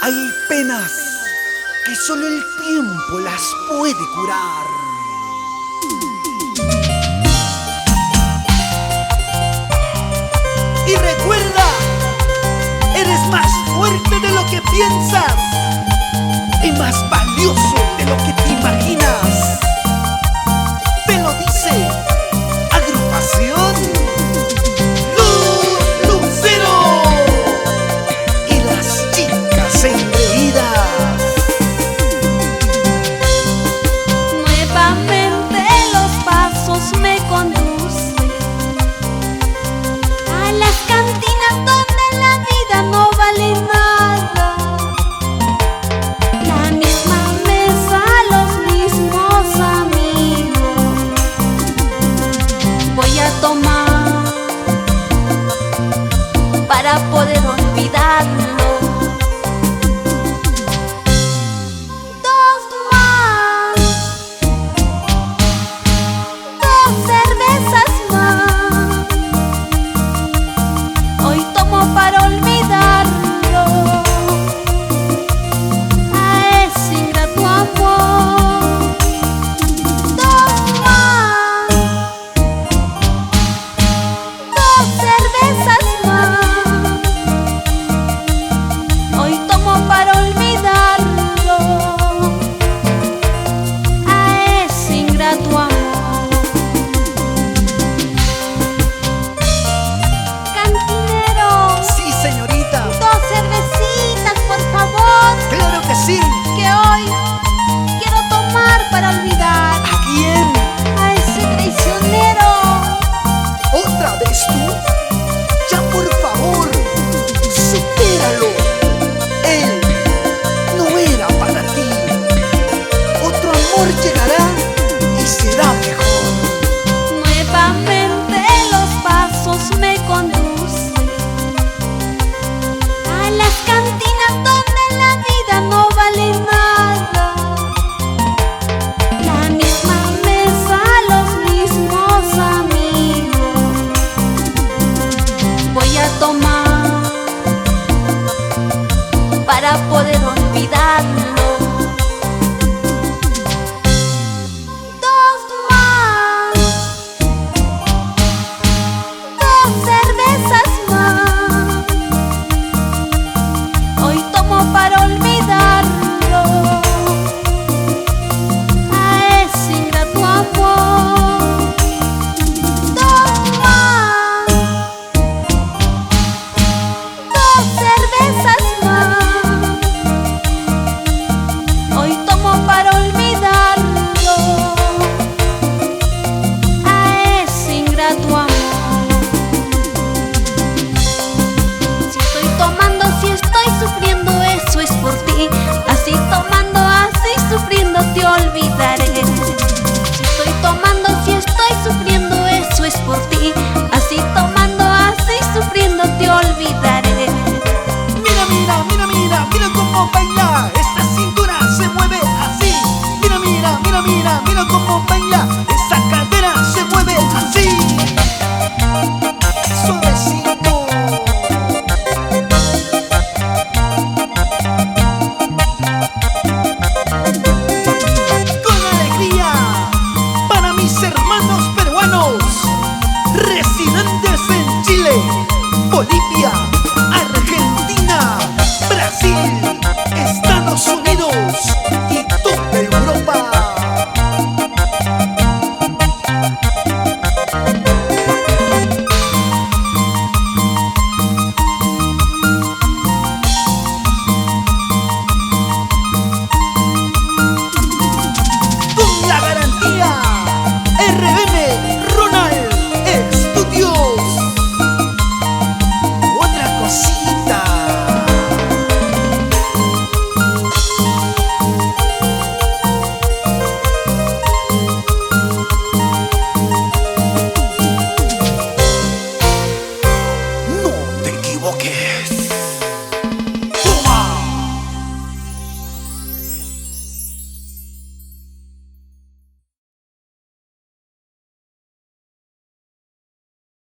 Hay penas que solo el tiempo las puede curar. Y recuerda, eres más fuerte de lo que piensas y más valioso de lo que te imaginas. Te lo dice Agrupación Lucero y las chicas engreídas. Nuevamente los pasos me conducen a las cantinas donde la vida no vale nada. La misma mesa, los mismos amigos. Voy a tomar para poder olvidarlo. Dos más, dos cervezas más. Hoy tomo para olvidarlo a ese ingrato amor. Dos más, dos cervezas más. Hoy tomo para olvidarlo a ese ingrato amor. Cantinero, Sí, señorita. dos cervecitas, por favor, Claro que sí. que hoy quiero tomar para olvidar ¿A quién? a ese traicionero. ¿Otra vez tú? Ya, por favor, supéralo. Él no era para ti. Otro amor llegará y será mejor. Nuevamente los pasos me conducen a las cantinas donde la vida no vale nada. La misma mesa, los mismos amigos. Voy a tomar para poder olvidarlo. Dos más, dos cervezas más. Hoy tomo para olvidarlo a ese ingrato amor. Dos más, dos cervezas más. Hoy tomo para olvidarlo a ese ingrato amor. Si estoy tomando, si estoy sufriendo, eso es por ti. Así tomando, así sufriendo, te olvidaré. Si estoy tomando, si estoy sufriendo, eso es por ti. Así tomando, así sufriendo, te olvidaré. Mira, mira, mira, mira, mira cómo baila. Esta cintura se mueve así. Mira, mira, mira, mira, mira cómo baila. Esa cadera se mueve así. Suavecito. Con alegría para mis hermanos peruanos, residentes en Chile, Bolivia,